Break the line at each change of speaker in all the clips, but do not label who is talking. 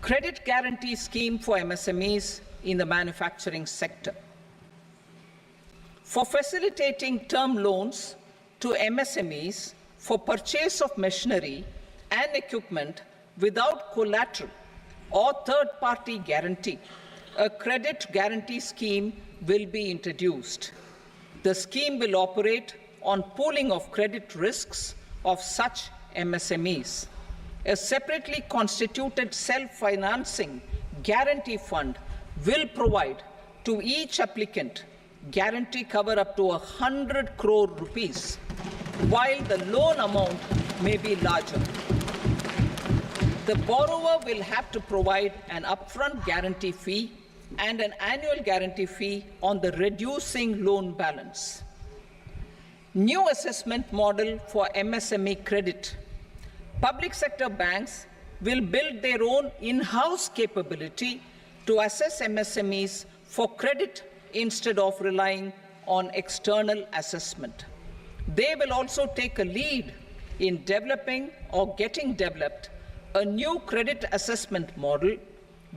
Credit guarantee scheme for MSMEs in the manufacturing sector. For facilitating term loans to MSMEs for purchase of machinery and equipment without collateral or third-party guarantee, a credit guarantee scheme will be introduced. The scheme will operate on pooling of credit risks of such MSMEs. A separately constituted self-financing guarantee fund will provide to each applicant guarantee cover up to 100 crore rupees, while the loan amount may be larger. The borrower will have to provide an upfront guarantee fee and an annual guarantee fee on the reducing loan balance. New assessment model for MSME credit. Public sector banks will build their own in-house capability to assess MSMEs for credit instead of relying on external assessment. They will also take a lead in developing or getting developed a new credit assessment model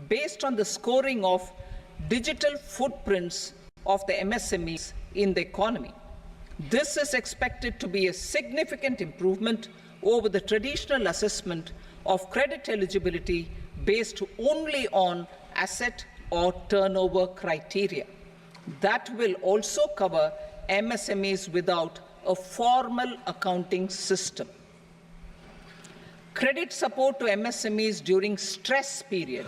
based on the scoring of digital footprints of the MSMEs in the economy. This is expected to be a significant improvement over the traditional assessment of credit eligibility based only on asset or turnover criteria. That will also cover MSMEs without a formal accounting system. Credit support to MSMEs during stress period.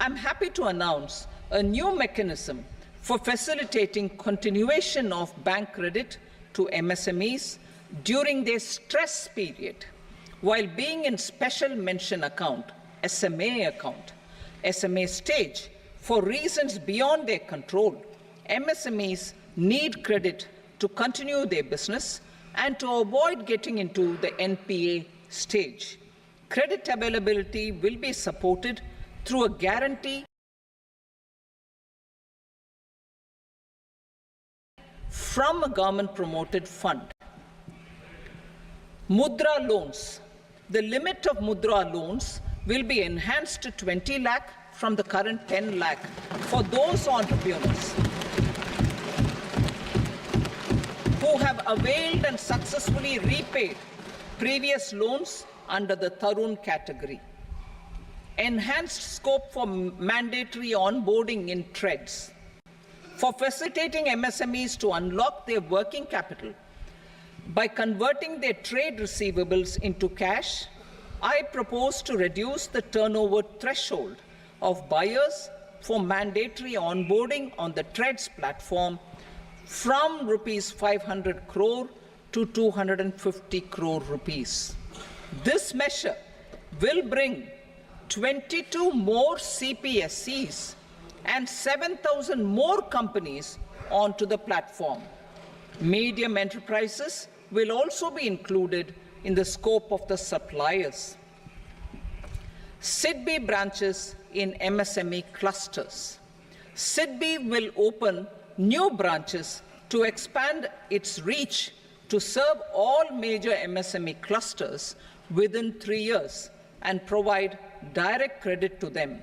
I'm happy to announce a new mechanism for facilitating continuation of bank credit to MSMEs during their stress period while being in special mention account, SMA stage, for reasons beyond their control. MSMEs need credit to continue their business and to avoid getting into the NPA stage. Credit availability will be supported through a guarantee from a government-promoted fund. Mudra loans. The limit of Mudra loans will be enhanced to 20 lakh from the current 10 lakh for those entrepreneurs who have availed and successfully repaid previous loans under the Tarun category. Enhanced scope for mandatory onboarding in trades. For facilitating MSMEs to unlock their working capital by converting their trade receivables into cash, I propose to reduce the turnover threshold of buyers for mandatory onboarding on the trades platform from rupees 500 crore to 250 crore rupees. This measure will bring 22 more CPSCs and 7,000 more companies onto the platform. Medium enterprises will also be included in the scope of the suppliers. SIDBI branches in MSME clusters. SIDBI will open new branches to expand its reach to serve all major MSME clusters within 3 years and provide direct credit to them.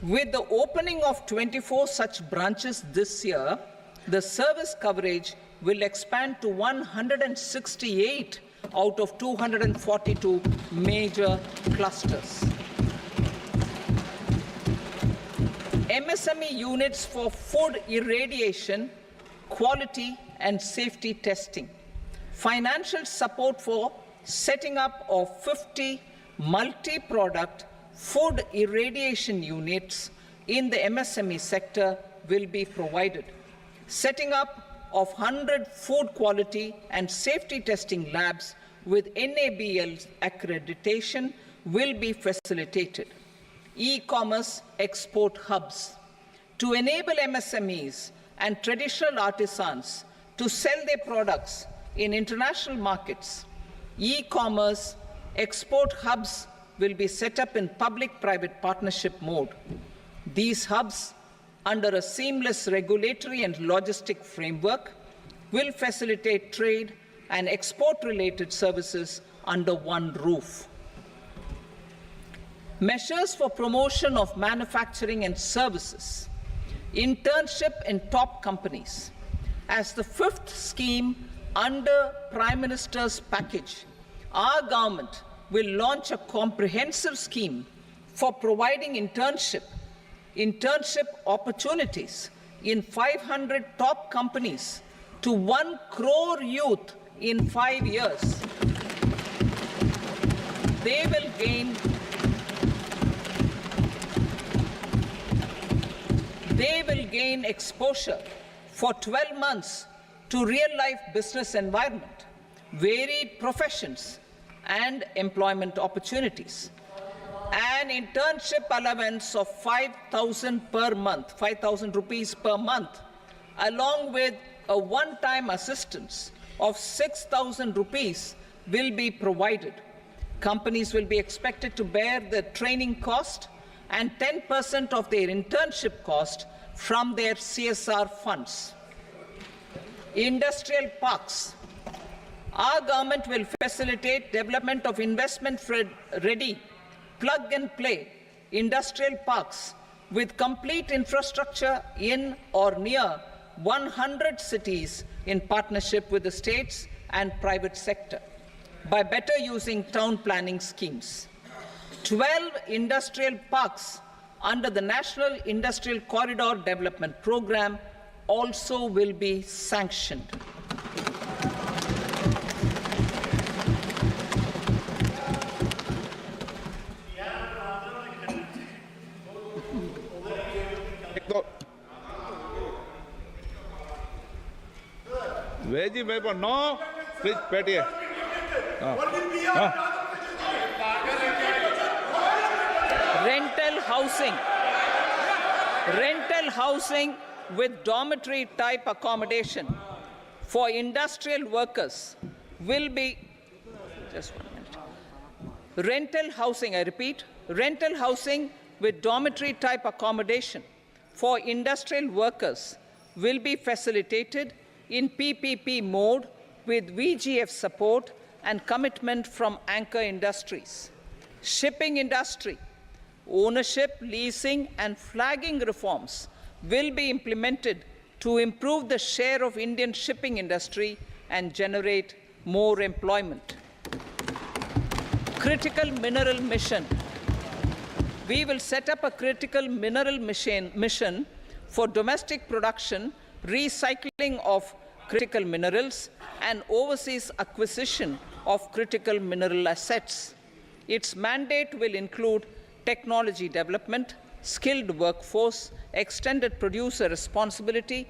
With the opening of 24 such branches this year, the service coverage will expand to 168 out of 242 major clusters. MSME units for food irradiation, quality and safety testing. Financial support for setting up of 50 multi-product food irradiation units in the MSME sector will be provided. Setting up of 100 food quality and safety testing labs with NABL accreditation will be facilitated. E-commerce export hubs. To enable MSMEs and traditional artisans to sell their products in international markets, e-commerce export hubs will be set up in public-private partnership mode. These hubs, under a seamless regulatory and logistic framework, will facilitate trade and export-related services under one roof. Measures for promotion of manufacturing and services, internship in top companies. As the fifth scheme under Prime Minister's package, our government will launch a comprehensive scheme for providing internship opportunities in 500 top companies to 1 crore youth in 5 years. They will gain exposure for 12 months to real-life business environment, varied professions, and employment opportunities. An internship allowance of 5,000 per month, 5,000 rupees per month, along with a one-time assistance of 6,000 rupees will be provided. Companies will be expected to bear the training cost and 10% of their internship cost from their CSR funds. Industrial parks. Our government will facilitate development of investment-ready, plug-and-play industrial parks with complete infrastructure in or near 100 cities in partnership with the states and private sector by better using town planning schemes. 12 industrial parks under the National Industrial Corridor Development Program also will be sanctioned.
Veji paper, no. Please, Petty.
Rental housing with dormitory type accommodation for industrial workers will be, just 1 minute. Rental housing, I repeat, rental housing with dormitory type accommodation for industrial workers will be facilitated in PPP mode with VGF support and commitment from anchor industries. Shipping industry, ownership, leasing, and flagging reforms will be implemented to improve the share of Indian shipping industry and generate more employment. Critical mineral mission. We will set up a critical mineral mission for domestic production, recycling of critical minerals, and overseas acquisition of critical mineral assets. Its mandate will include technology development, skilled workforce, extended producer responsibility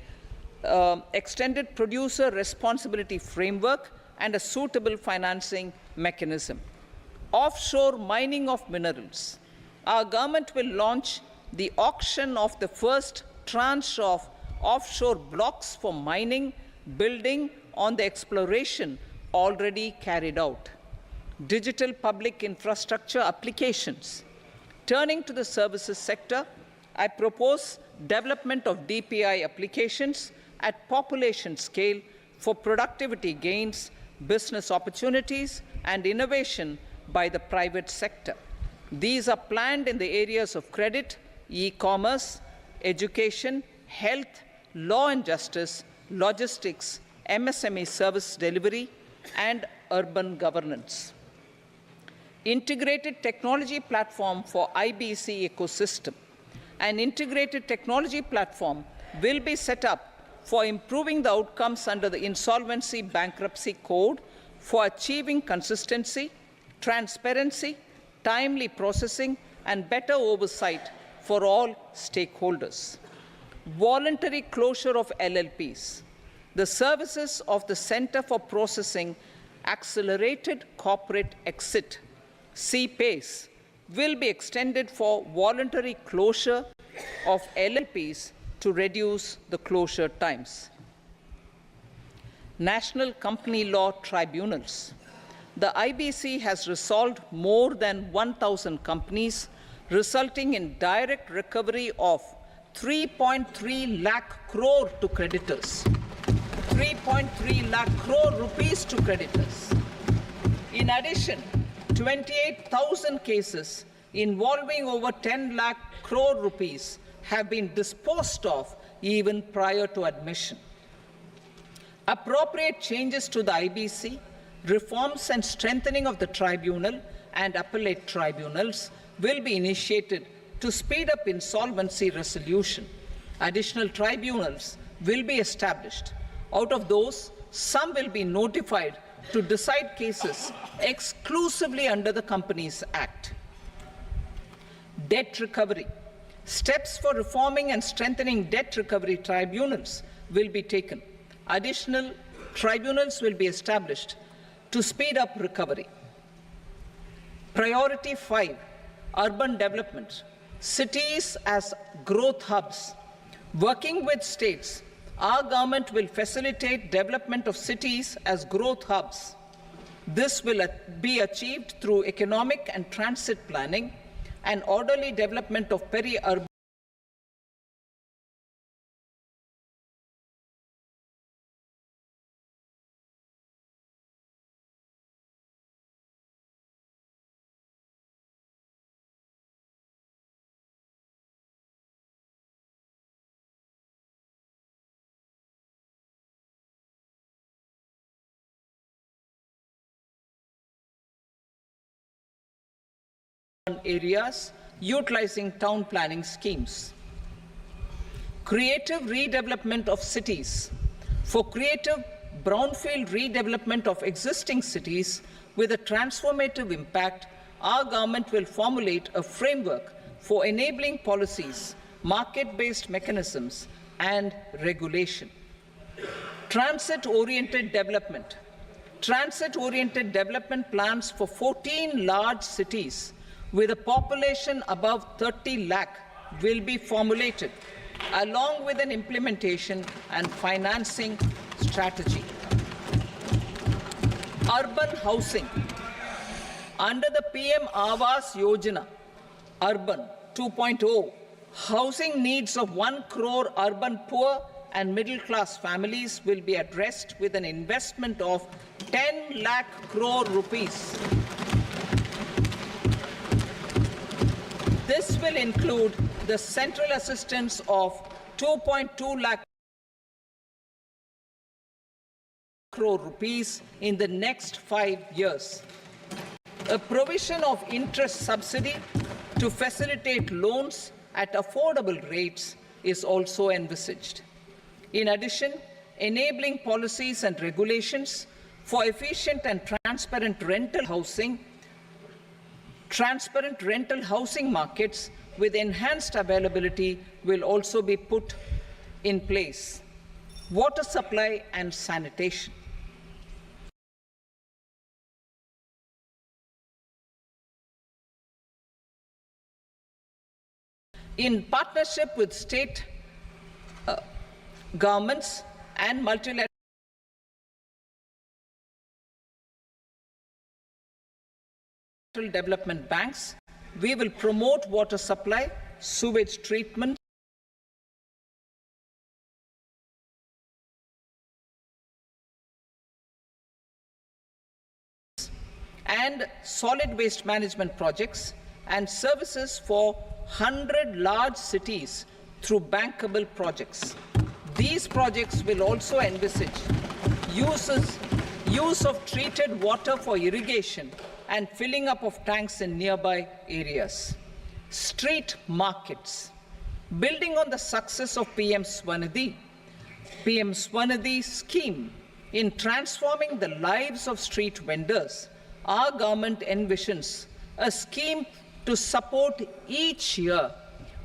framework, and a suitable financing mechanism. Offshore mining of minerals. Our government will launch the auction of the first tranche of offshore blocks for mining, building on the exploration already carried out. Digital public infrastructure applications. Turning to the services sector, I propose development of DPI applications at population scale for productivity gains, business opportunities, and innovation by the private sector. These are planned in the areas of credit, e-commerce, education, health, law and justice, logistics, MSME service delivery, and urban governance. Integrated technology platform for IBC ecosystem. An integrated technology platform will be set up for improving the outcomes under the Insolvency Bankruptcy Code for achieving consistency, transparency, timely processing, and better oversight for all stakeholders. Voluntary closure of LLPs. The services of the Center for Processing Accelerated Corporate Exit, CPACE, will be extended for voluntary closure of LLPs to reduce the closure times. National Company Law Tribunals. The IBC has resolved more than 1,000 companies resulting in direct recovery of 3.3 lakh crore to creditors. 3.3 lakh crore rupees to creditors. In addition, 28,000 cases involving over 10 lakh crore rupees have been disposed of even prior to admission. Appropriate changes to the IBC, reforms and strengthening of the tribunal and appellate tribunals will be initiated to speed up insolvency resolution. Additional tribunals will be established. Out of those, some will be notified to decide cases exclusively under the Companies Act. Debt recovery. Steps for reforming and strengthening debt recovery tribunals will be taken. Additional tribunals will be established to speed up recovery. Priority 5, urban development. Cities as growth hubs. Working with states, our government will facilitate development of cities as growth hubs. This will be achieved through economic and transit planning and orderly development of peri-urban areas utilizing town planning schemes. Creative redevelopment of cities. For creative brownfield redevelopment of existing cities with a transformative impact, our government will formulate a framework for enabling policies, market-based mechanisms, and regulation. Transit-oriented development. Transit-oriented development plans for 14 large cities with a population above 30 lakh will be formulated, along with an implementation and financing strategy. Urban housing. Under the PM Awas Yojana, Urban 2.0, housing needs of 1 crore urban poor and middle-class families will be addressed with an investment of 10 lakh crore rupees. This will include the central assistance of 2.2 lakh crore rupees in the next 5 years. A provision of interest subsidy to facilitate loans at affordable rates is also envisaged. In addition, enabling policies and regulations for efficient and transparent rental housing markets with enhanced availability will also be put in place. Water supply and sanitation. In partnership with state governments and multilateral development banks, we will promote water supply, sewage treatment, and solid waste management projects and services for 100 large cities through bankable projects. These projects will also envisage use of treated water for irrigation and filling up of tanks in nearby areas. Street markets. Building on the success of PM Swanidhi scheme in transforming the lives of street vendors, our government envisions a scheme to support each year,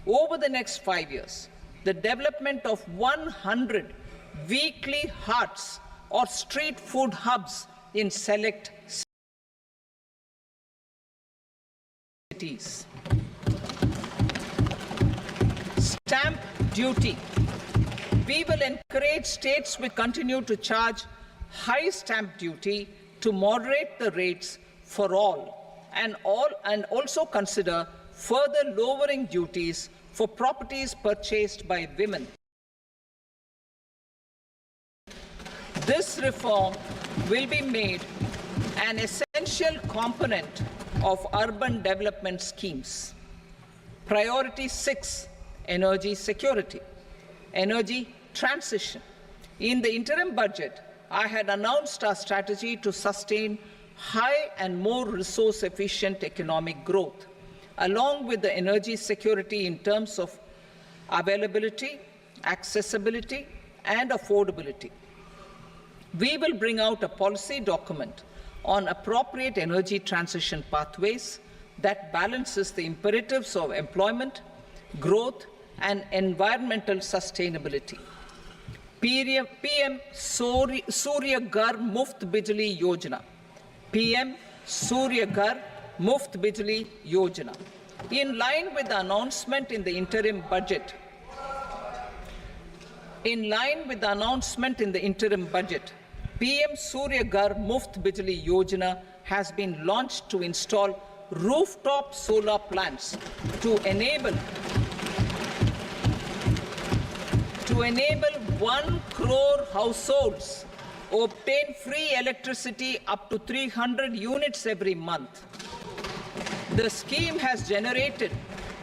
over the next 5 years, the development of 100 weekly hearts or street food hubs in select cities. Stamp duty. We will encourage states which continue to charge high stamp duty to moderate the rates for all and also consider further lowering duties for properties purchased by women. This reform will be made an essential component of urban development schemes. Priority 6, energy security, energy transition. In the interim budget, I had announced our strategy to sustain high and more resource-efficient economic growth, along with the energy security in terms of availability, accessibility, and affordability. We will bring out a policy document on appropriate energy transition pathways that balances the imperatives of employment, growth, and environmental sustainability. PM Surya Ghar Muft Bijli Yojana. PM Surya Ghar Muft Bijli Yojana. In line with the announcement in the interim budget, PM Surya Ghar Muft Bijli Yojana has been launched to install rooftop solar plants to enable 1 crore households obtain free electricity up to 300 units every month. The scheme has generated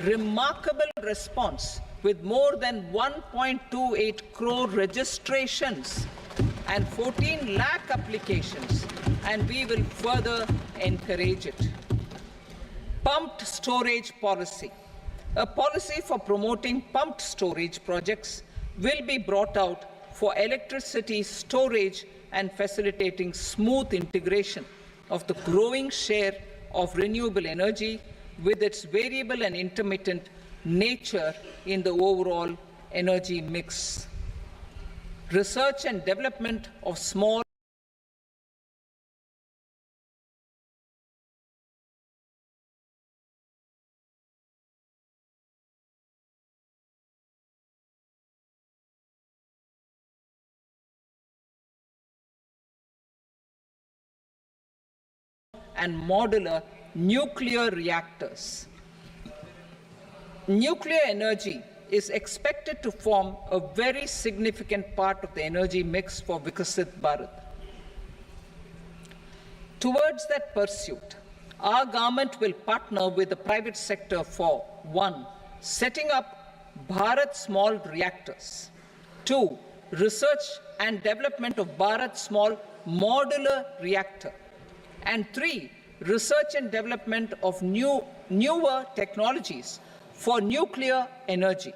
remarkable response with more than 1.28 crore registrations and 14 lakh applications, and we will further encourage it. Pumped storage policy. A policy for promoting pumped storage projects will be brought out for electricity storage and facilitating smooth integration of the growing share of renewable energy with its variable and intermittent nature in the overall energy mix. Research and development of small and modular nuclear reactors. Nuclear energy is expected to form a very significant part of the energy mix for Vikasit Bharat. Towards that pursuit, our government will partner with the private sector for 1. Setting up Bharat Small Reactors, 2. Research and development of Bharat Small Modular Reactor, and 3. Research and development of newer technologies for nuclear energy.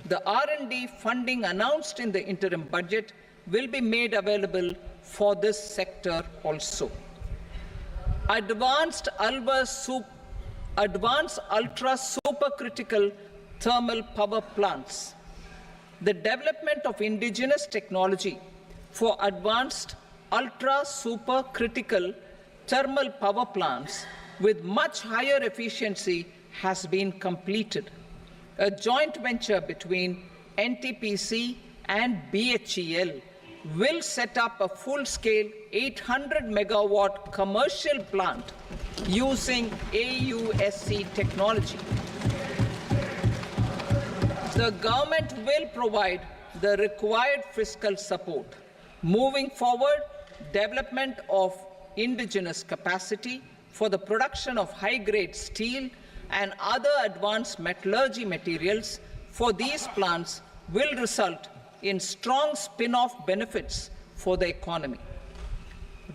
The R&D funding announced in the interim budget will be made available for this sector also. Advanced ultra supercritical thermal power plants. The development of indigenous technology for advanced ultra supercritical thermal power plants with much higher efficiency has been completed. A joint venture between NTPC and BHEL will set up a full-scale 800 megawatt commercial plant using AUSC technology. The government will provide the required fiscal support. Moving forward, development of indigenous capacity for the production of high-grade steel and other advanced metallurgy materials for these plants will result in strong spin-off benefits for the economy.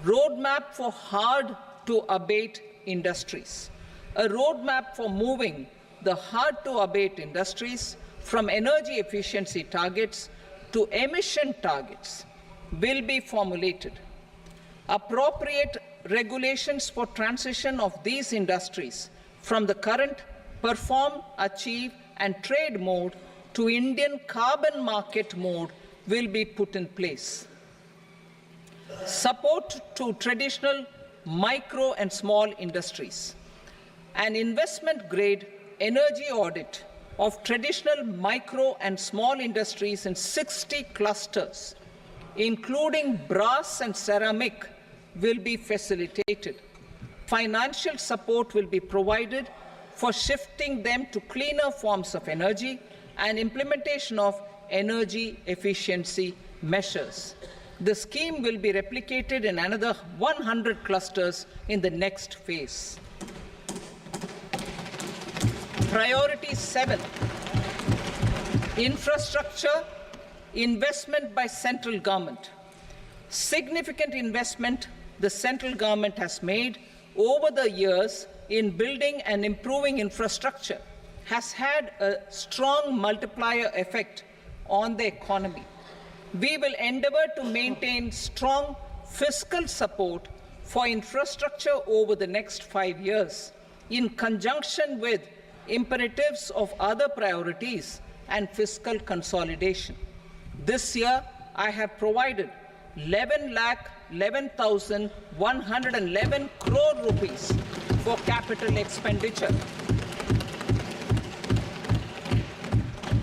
Roadmap for hard-to-abate industries. A roadmap for moving the hard-to-abate industries from energy efficiency targets to emission targets will be formulated. Appropriate regulations for transition of these industries from the current perform, achieve, and trade mode to Indian carbon market mode will be put in place. Support to traditional micro and small industries. An investment-grade energy audit of traditional micro and small industries in 60 clusters, including brass and ceramic, will be facilitated. Financial support will be provided for shifting them to cleaner forms of energy and implementation of energy efficiency measures. The scheme will be replicated in another 100 clusters in the next phase. Priority 7, infrastructure investment by central government. Significant investment the central government has made over the years in building and improving infrastructure has had a strong multiplier effect on the economy. We will endeavour to maintain strong fiscal support for infrastructure over the next 5 years, in conjunction with imperatives of other priorities and fiscal consolidation. This year, I have provided 11,11,111 crore rupees for capital expenditure.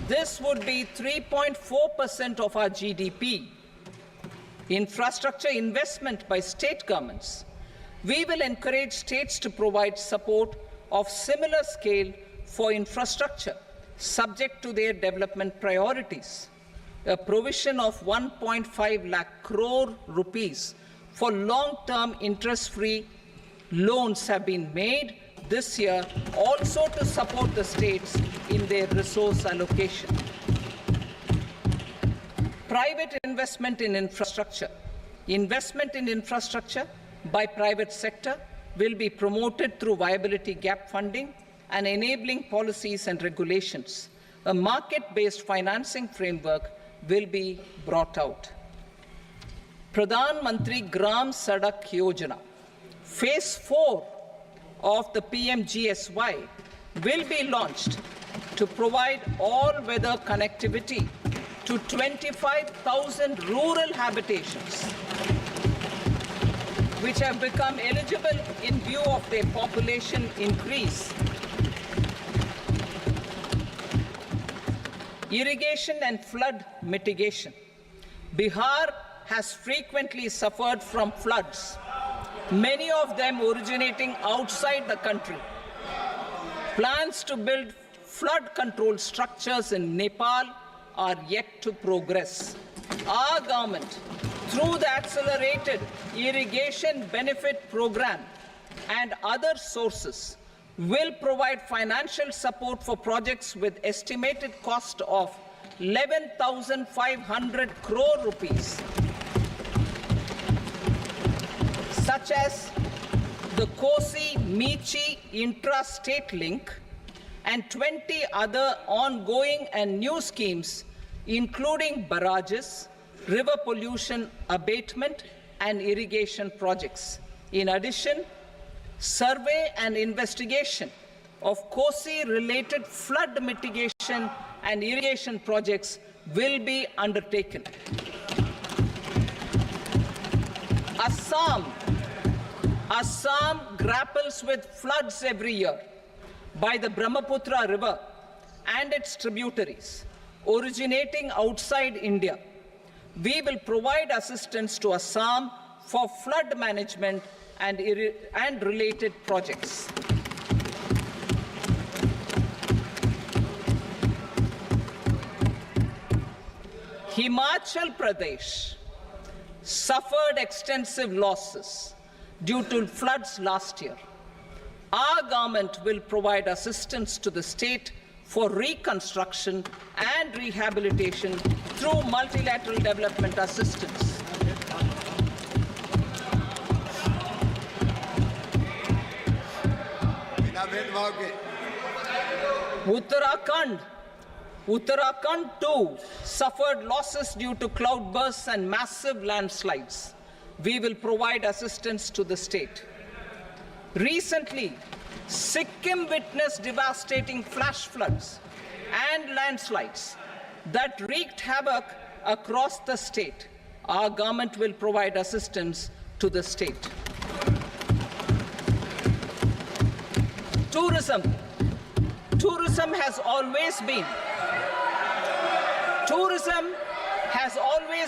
This would be 3.4% of our GDP. Infrastructure investment by state governments. We will encourage states to provide support of similar scale for infrastructure, subject to their development priorities. A provision of 1.5 lakh crore rupees for long-term interest-free loans have been made this year, also to support the states in their resource allocation. Private investment in infrastructure. Investment in infrastructure by private sector will be promoted through viability gap funding and enabling policies and regulations. A market-based financing framework will be brought out. Pradhan Mantri Gram Sadak Yojana, Phase 4 of the PMGSY will be launched to provide all-weather connectivity to 25,000 rural habitations, which have become eligible in view of their population increase. Irrigation and flood mitigation. Bihar has frequently suffered from floods, many of them originating outside the country. Plans to build flood control structures in Nepal are yet to progress. Our government, through the Accelerated Irrigation Benefit Program and other sources, will provide financial support for projects with estimated cost of 11,500 crore rupees, such as the Kosi-Michi intra-state link and 20 other ongoing and new schemes, including barrages, river pollution abatement, and irrigation projects. In addition, survey and investigation of Kosi-related flood mitigation and irrigation projects will be undertaken. Assam grapples with floods every year by the Brahmaputra River and its tributaries originating outside India. We will provide assistance to Assam for flood management and related projects. Himachal Pradesh suffered extensive losses due to floods last year. Our government will provide assistance to the state for reconstruction and rehabilitation through multilateral development assistance. Uttarakhand too suffered losses due to cloudbursts and massive landslides. We will provide assistance to the state. Recently, Sikkim witnessed devastating flash floods and landslides that wreaked havoc across the state. Our government will provide assistance to the state. Tourism has always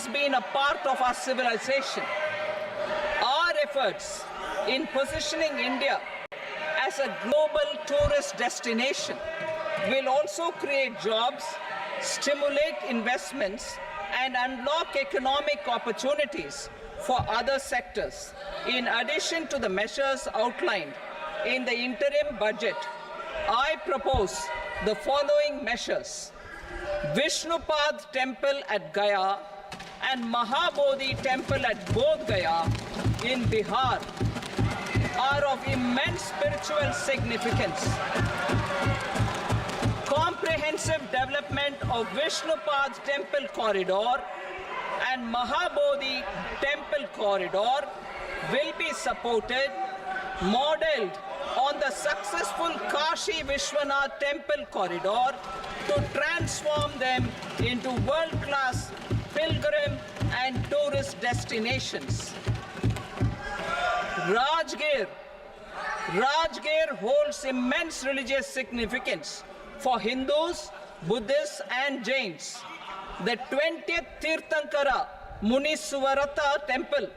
been a part of our civilization. Our efforts in positioning India as as a global tourist destination will also create jobs, stimulate investments, and unlock economic opportunities for other sectors. In addition to the measures outlined in the interim budget, I propose the following measures. Vishnupad Temple at Gaya and Mahabodhi Temple at Bodh Gaya in Bihar are of immense spiritual significance. Comprehensive development of Vishnupad Temple corridor and Mahabodhi Temple corridor will be supported, modeled on the successful Kashi Vishwanath Temple corridor to transform them into world-class pilgrim and tourist destinations. Rajgir holds immense religious significance for Hindus, Buddhists, and Jains. The 20th Tirthankara Muniswarata temple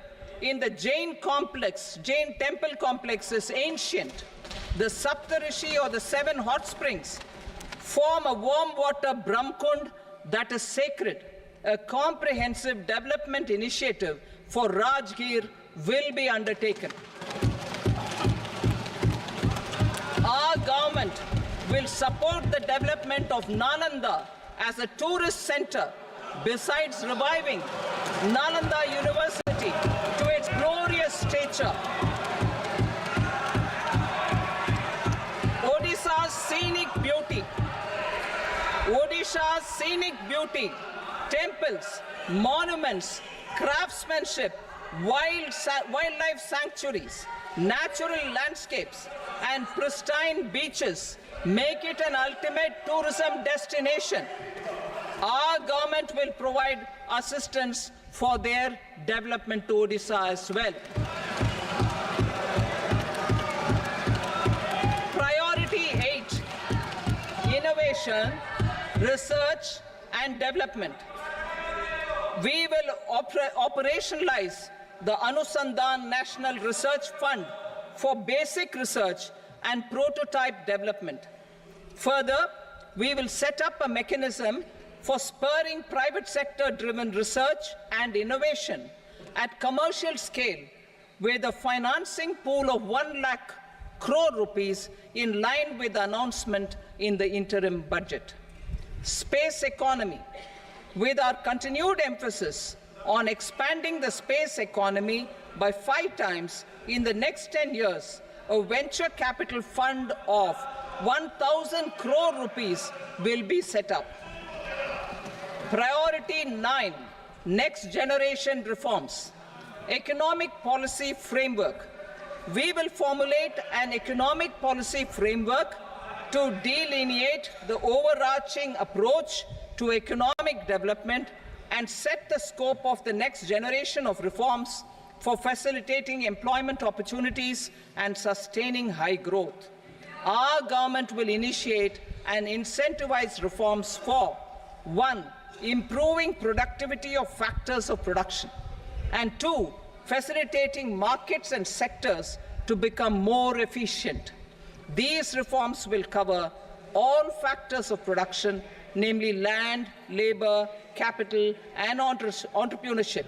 in the Jain temple complex is ancient. The Saptarishi, or the 7 hot springs, form a warm water Brahmkund that is sacred. A comprehensive development initiative for Rajgir will be undertaken. Our government will support the development of Nalanda as a tourist center, besides reviving Nalanda University to its glorious stature. Odisha's scenic beauty, temples, monuments, craftsmanship, wildlife sanctuaries, natural landscapes, and pristine beaches make it an ultimate tourism destination. Our government will provide assistance for their development to Odisha as well. Priority 8, innovation, research and development. We will operationalize the Anusandhan National Research Fund for basic research and prototype development. Further, we will set up a mechanism for spurring private sector-driven research and innovation at commercial scale, with a financing pool of 1 lakh crore rupees in line with the announcement in the interim budget. Space economy. With our continued emphasis on expanding the space economy by 5 times in the next 10 years, a venture capital fund of 1,000 crore rupees will be set up. Priority 9, next generation reforms. Economic policy framework. We will formulate an economic policy framework to delineate the overarching approach to economic development and set the scope of the next generation of reforms for facilitating employment opportunities and sustaining high growth. Our government will initiate and incentivize reforms for 1. Improving productivity of factors of production, and 2. Facilitating markets and sectors to become more efficient. These reforms will cover all factors of production, namely land, labor, capital, and entrepreneurship,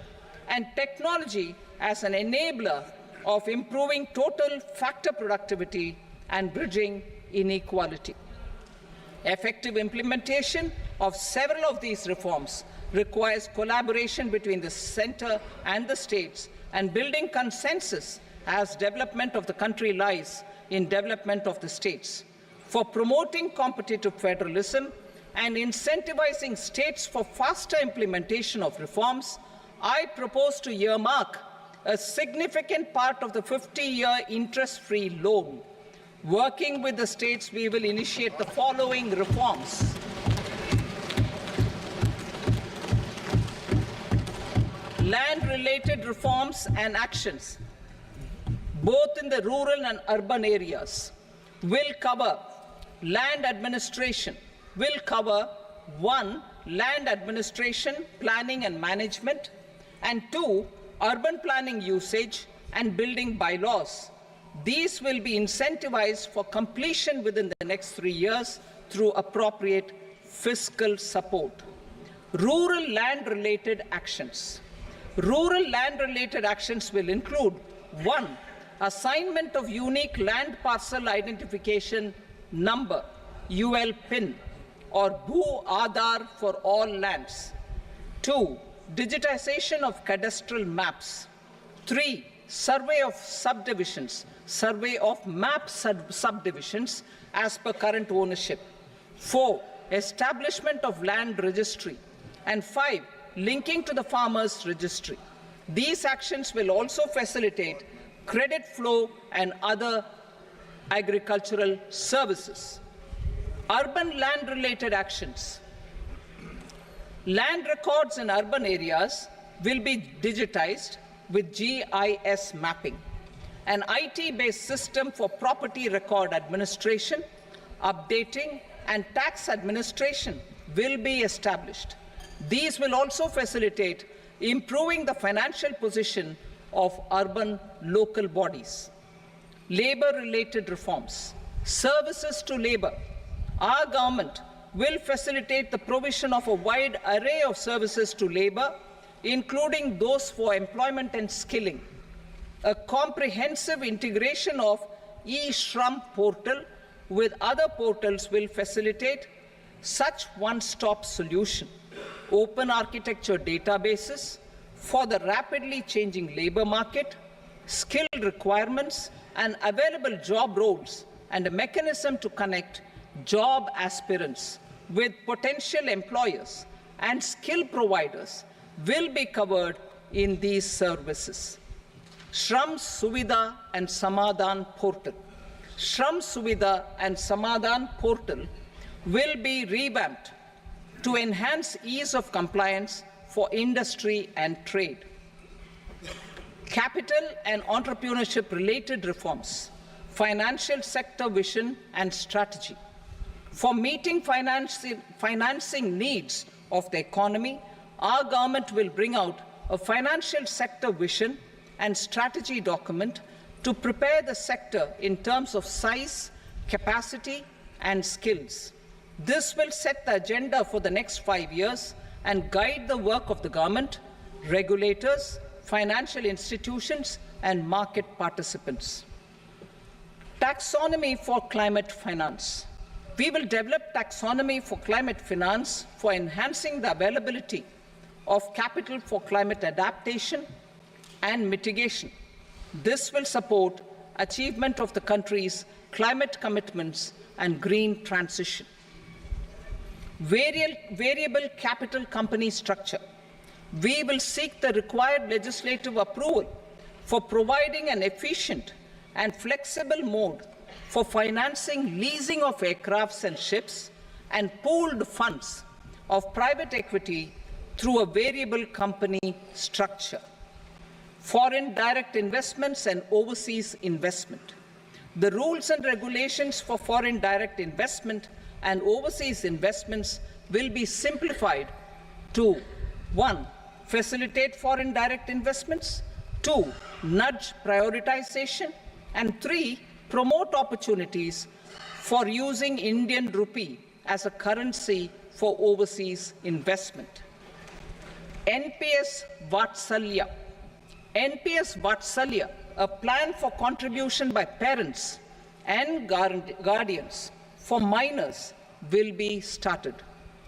and technology as an enabler of improving total factor productivity and bridging inequality. Effective implementation of several of these reforms requires collaboration between the center and the states, and building consensus as development of the country lies in development of the states. For promoting competitive federalism and incentivizing states for faster implementation of reforms, I propose to earmark a significant part of the 50-year interest-free loan. Working with the states, we will initiate the following reforms. Land-related reforms and actions, both in the rural and urban areas, will cover land administration, will cover 1. Land administration, planning and management, and 2. Urban planning usage and building bylaws. These will be incentivized for completion within the next 3 years through appropriate fiscal support. Rural land-related actions. Rural land-related actions will include 1. Assignment of unique land parcel identification number, UL PIN, or Bhu Aadhaar for all lands. 2. Digitization of cadastral maps. 3. Survey of subdivisions, survey of map subdivisions as per current ownership. 4. Establishment of land registry. And 5. Linking to the farmers registry. These actions will also facilitate credit flow and other agricultural services. Urban land-related actions. Land records in urban areas will be digitized with GIS mapping. An IT-based system for property record administration, updating, and tax administration will be established. These will also facilitate improving the financial position of urban local bodies. Labor-related reforms. Services to labor. Our government will facilitate the provision of a wide array of services to labor, including those for employment and skilling. A comprehensive integration of e-Shram portal with other portals will facilitate such one-stop solution. Open architecture databases for the rapidly changing labor market, skill requirements, and available job roles, and a mechanism to connect job aspirants with potential employers and skill providers will be covered in these services. Shram Suvidha and Samadhan portal. Shram Suvidha and Samadhan portal will be revamped to enhance ease of compliance for industry and trade. Capital and entrepreneurship related reforms. Financial sector vision and strategy. For meeting financing needs of the economy, our government will bring out a financial sector vision and strategy document to prepare the sector in terms of size, capacity, and skills. This will set the agenda for the next 5 years and guide the work of the government, regulators, financial institutions, and market participants. Taxonomy for climate finance. We will develop taxonomy for climate finance for enhancing the availability of capital for climate adaptation and mitigation. This will support achievement of the country's climate commitments and green transition. Variable capital company structure. We will seek the required legislative approval for providing an efficient and flexible mode for financing leasing of aircrafts and ships and pooled funds of private equity through a variable company structure. Foreign direct investments and overseas investment. The rules and regulations for foreign direct investment and overseas investments will be simplified to 1. Facilitate foreign direct investments, 2. Nudge prioritization, and 3. Promote opportunities for using Indian rupee as a currency for overseas investment. NPS Vatsalya. NPS Vatsalya, a plan for contribution by parents and guardians for minors, will be started.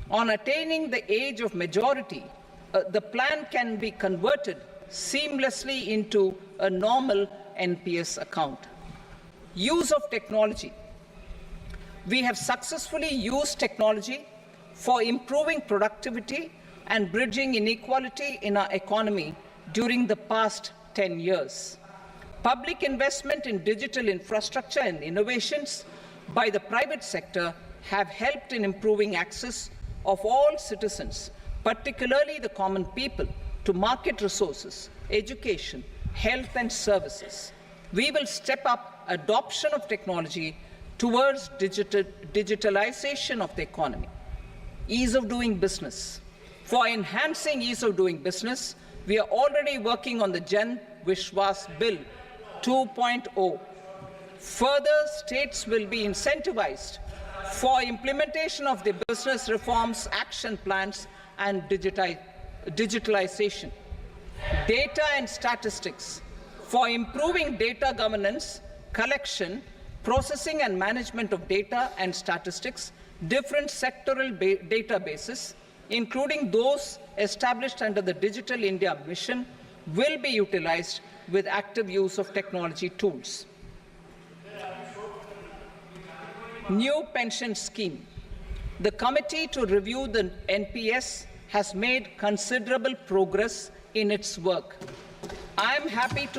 On attaining the age of majority, the plan can be converted seamlessly into a normal NPS account. Use of technology. We have successfully used technology for improving productivity and bridging inequality in our economy during the past 10 years. Public investment in digital infrastructure and innovations by the private sector have helped in improving access of all citizens, particularly the common people, to market resources, education, health and services. We will step up adoption of technology towards digitalization of the economy. Ease of doing business. For enhancing ease of doing business, we are already working on the Jan Vishwas Bill 2.0, Further, states will be incentivized for implementation of the business reforms, action plans, and digitalization. Data and statistics for improving data governance, collection, processing and management of data and statistics, different sectoral databases, including those established under the Digital India Mission, will be utilized with active use of technology tools. New pension scheme. The committee to review the NPS has made considerable progress in its work. I am happy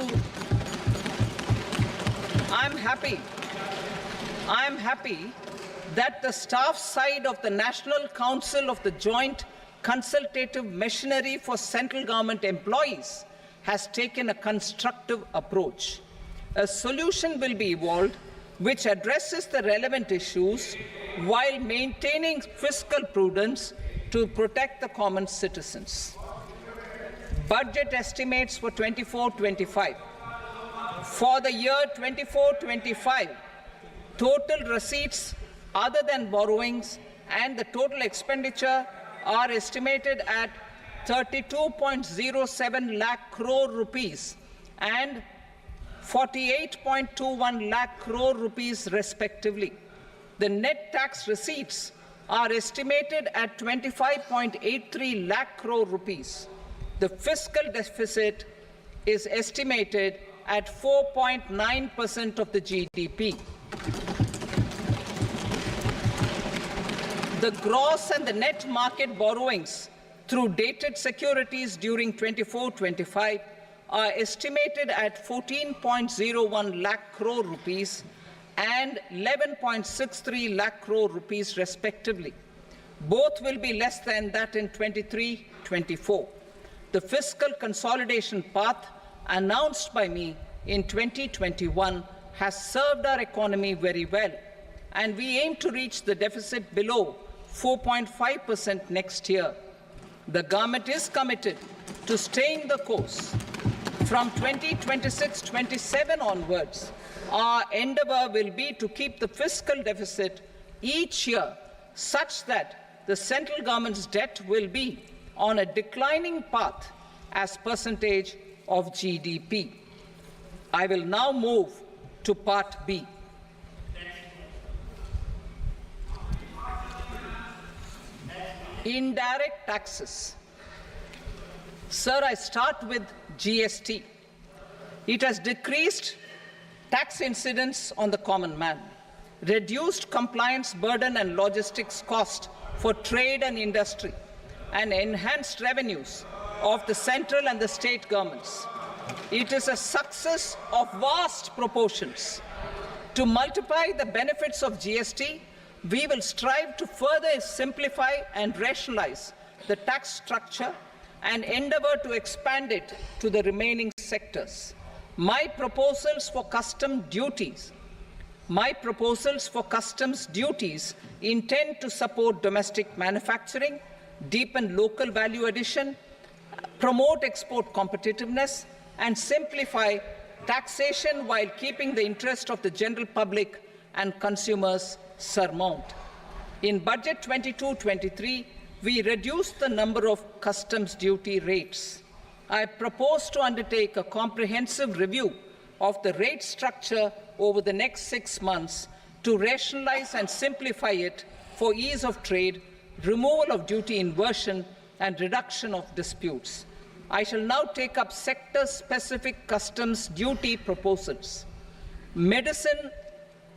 that the staff side of the National Council of the Joint Consultative Machinery for Central Government Employees has taken a constructive approach. A solution will be evolved which addresses the relevant issues while maintaining fiscal prudence to protect the common citizens. Budget estimates for 24-25. For the year 24-25, total receipts other than borrowings and the total expenditure are estimated at 32.07 lakh crore rupees and 48.21 lakh crore rupees respectively. The net tax receipts are estimated at 25.83 lakh crore rupees. The fiscal deficit is estimated at 4.9% of the GDP. The gross and the net market borrowings through dated securities during 24-25 are estimated at 14.01 lakh crore rupees and 11.63 lakh crore rupees respectively. Both will be less than that in 23-24. The fiscal consolidation path announced by me in 2021 has served our economy very well, and we aim to reach the deficit below 4.5% next year. The government is committed to staying the course. From 2026-27 onwards, our endeavour will be to keep the fiscal deficit each year such that the central government's debt will be on a declining path as percentage of GDP. I will now move to Part B. Indirect taxes. Sir, I start with GST. It has decreased tax incidence on the common man, reduced compliance burden and logistics cost for trade and industry, and enhanced revenues of the central and the state governments. It is a success of vast proportions. To multiply the benefits of GST, we will strive to further simplify and rationalize the tax structure and endeavour to expand it to the remaining sectors. My proposals for customs duties intend to support domestic manufacturing, deepen local value addition, promote export competitiveness, and simplify taxation while keeping the interest of the general public and consumers surmount. In Budget 22-23, we reduced the number of customs duty rates. I propose to undertake a comprehensive review of the rate structure over the next 6 months to rationalize and simplify it for ease of trade, removal of duty inversion, and reduction of disputes. I shall now take up sector-specific customs duty proposals. Medicine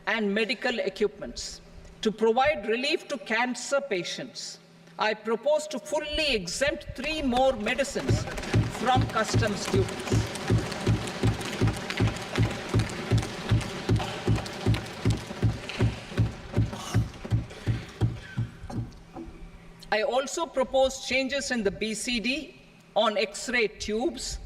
and medical equipments. To provide relief to cancer patients, I propose to fully exempt 3 more medicines from customs duties. I also propose changes in the BCD on X-ray tubes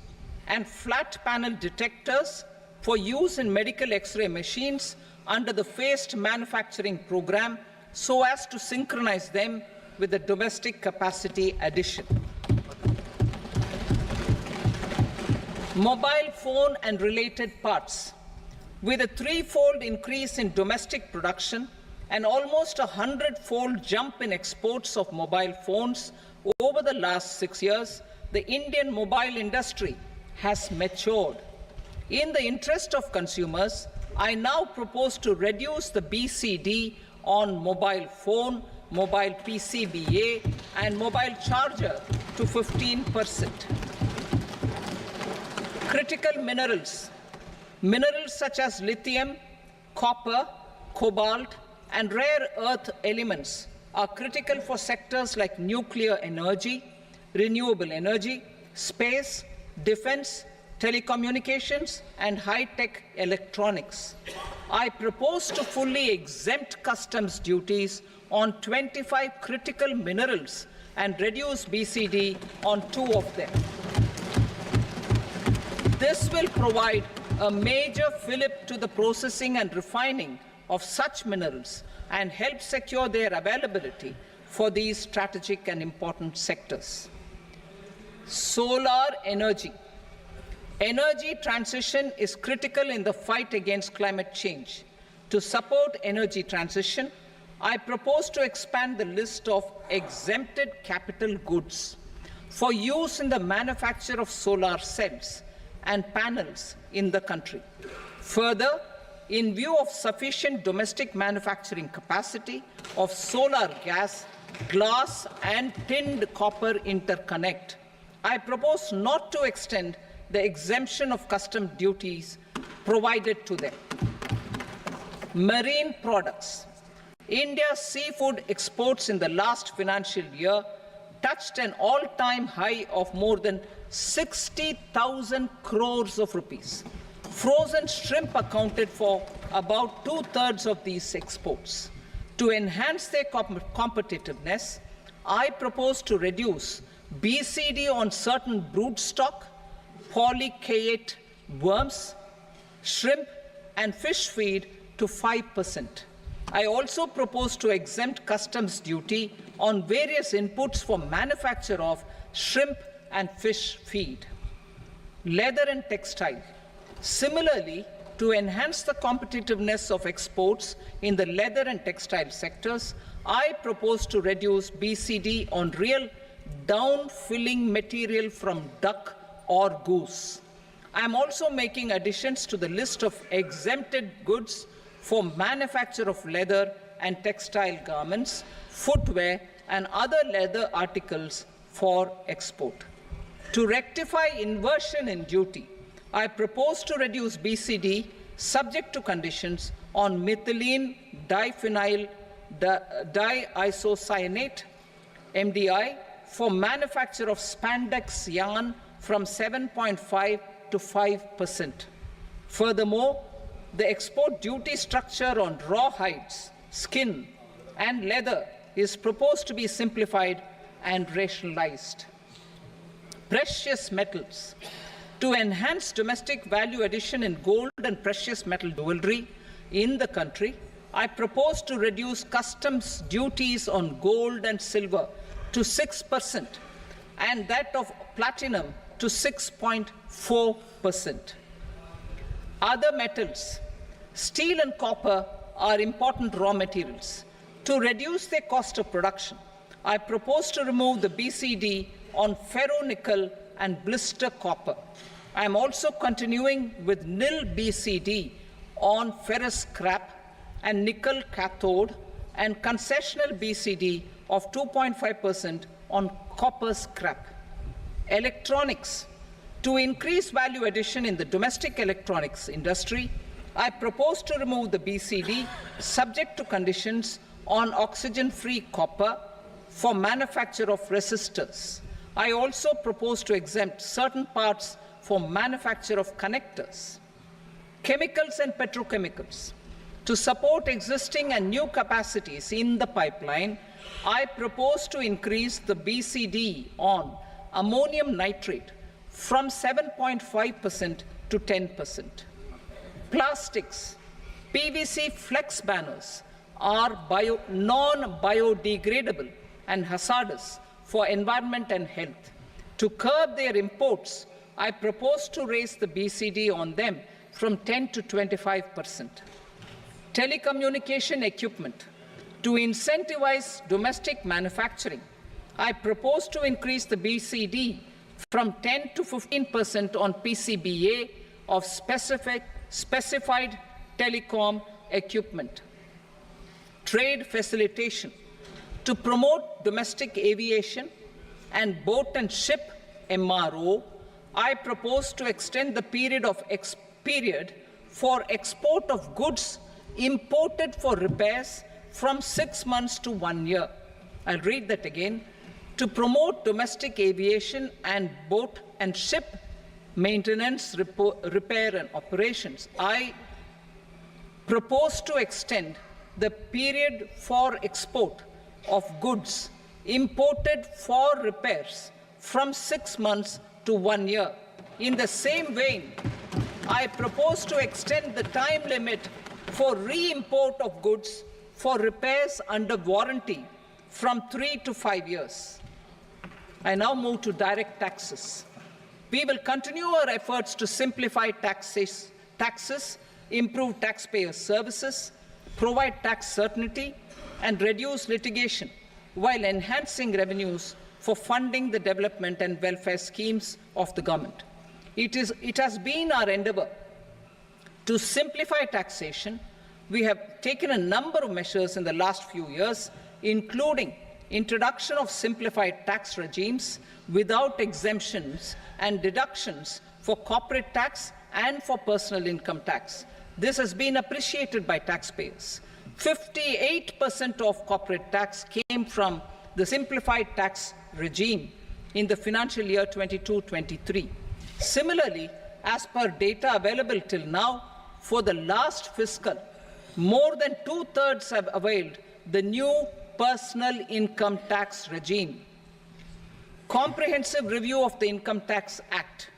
and flat panel detectors for use in medical X-ray machines under the phased manufacturing program so as to synchronize them with the domestic capacity addition. Mobile phone and related parts. With a threefold increase in domestic production and almost a 100-fold jump in exports of mobile phones over the last 6 years, the Indian mobile industry has matured. In the interest of consumers, I now propose to reduce the BCD on mobile phone, mobile PCBA, and mobile charger to 15%. Critical minerals. Minerals such as lithium, copper, cobalt, and rare earth elements are critical for sectors like nuclear energy, renewable energy, space, defense, telecommunications, and high-tech electronics. I propose to fully exempt customs duties on 25 critical minerals and reduce BCD on 2 of them. This will provide a major fillip to the processing and refining of such minerals and help secure their availability for these strategic and important sectors. Solar energy. Energy transition is critical in the fight against climate change. To support energy transition, I propose to expand the list of exempted capital goods for use in the manufacture of solar cells and panels in the country. Further, in view of sufficient domestic manufacturing capacity of solar gas, glass, and tinned copper interconnect, I propose not to extend the exemption of custom duties provided to them. Marine products. India's seafood exports in the last financial year touched an all-time high of more than 60,000 crores of rupees. Frozen shrimp accounted for about 2/3 of these exports. To enhance their competitiveness, I propose to reduce BCD on certain broodstock, polychaete worms, shrimp, and fish feed to 5%. I also propose to exempt customs duty on various inputs for manufacture of shrimp and fish feed. Leather and textile. Similarly, to enhance the competitiveness of exports in the leather and textile sectors, I propose to reduce BCD on real down-filling material from duck or goose. I am also making additions to the list of exempted goods for manufacture of leather and textile garments, footwear, and other leather articles for export. To rectify inversion in duty, I propose to reduce BCD subject to conditions on methylene diphenyl diisocyanate, MDI, for manufacture of spandex yarn from 7.5 to 5%. Furthermore, the export duty structure on raw hides, skin, and leather is proposed to be simplified and rationalized. Precious metals. To enhance domestic value addition in gold and precious metal jewelry in the country, I propose to reduce customs duties on gold and silver to 6% and that of platinum to 6.4%. Other metals. Steel and copper are important raw materials. To reduce their cost of production, I propose to remove the BCD on ferronickel and blister copper. I am also continuing with nil BCD on ferrous scrap and nickel cathode and concessional BCD of 2.5% on copper scrap. Electronics. To increase value addition in the domestic electronics industry, I propose to remove the BCD subject to conditions on oxygen-free copper for manufacture of resistors. I also propose to exempt certain parts for manufacture of connectors. Chemicals and petrochemicals. To support existing and new capacities in the pipeline, I propose to increase the BCD on ammonium nitrate from 7.5% to 10%. Plastics. PVC flex banners are non-biodegradable and hazardous for environment and health. To curb their imports, I propose to raise the BCD on them from 10 to 25%. Telecommunication equipment. To incentivize domestic manufacturing, I propose to increase the BCD from 10 to 15% on PCBA of specified telecom equipment. Trade facilitation. To promote domestic aviation and boat and ship MRO, I propose to extend the period for export of goods imported for repairs from 6 months to 1 year. I'll read that again. To promote domestic aviation and boat and ship maintenance, repair and operations, I propose to extend the period for export of goods imported for repairs from 6 months to 1 year. In the same vein, I propose to extend the time limit for re-import of goods for repairs under warranty from 3 to 5 years. I now move to direct taxes. We will continue our efforts to simplify taxes, improve taxpayer services, provide tax certainty, and reduce litigation while enhancing revenues for funding the development and welfare schemes of the government. It has been our endeavour to simplify taxation. We have taken a number of measures in the last few years, including introduction of simplified tax regimes without exemptions and deductions for corporate tax and for personal income tax. This has been appreciated by taxpayers. 58% of corporate tax came from the simplified tax regime in the financial year 22-23. Similarly, as per data available till now, for the last fiscal, more than 2/3 have availed the new personal income tax regime. Comprehensive review of the Income Tax Act.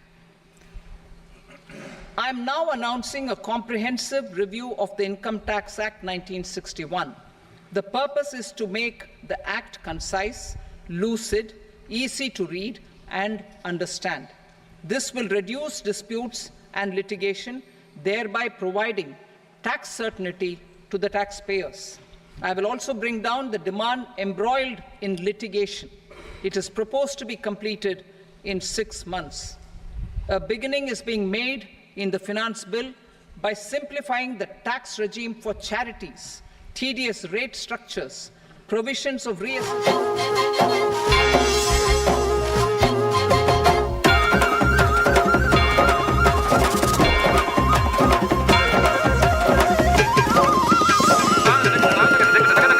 I am now announcing a comprehensive review of the Income Tax Act 1961. The purpose is to make the Act concise, lucid, easy to read and understand. This will reduce disputes and litigation, thereby providing tax certainty to the taxpayers. I will also bring down the demand embroiled in litigation. It is proposed to be completed in 6 months. A beginning is being made in the Finance Bill by simplifying the tax regime for charities, tedious rate structures, provisions of reassessment.